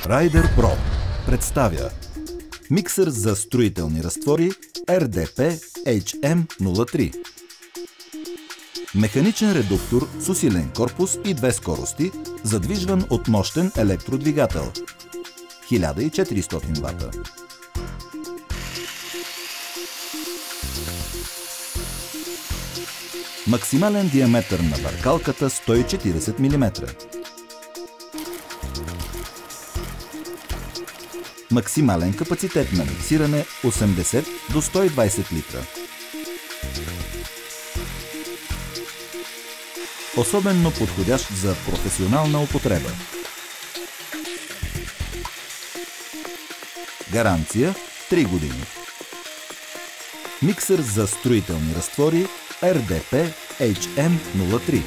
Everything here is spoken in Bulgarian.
Rider Pro представя миксер за строителни разтвори RDP HM03. Механичен редуктор с усилен корпус и 2 скорости, задвижван от мощен електродвигател 1400 W. Максимален диаметър на въркалката 140 мм. Максимален капацитет на миксиране 80 до 120 литра. Особено подходящ за професионална употреба. Гаранция 3 години. Миксер за строителни разтвори RDP HM03.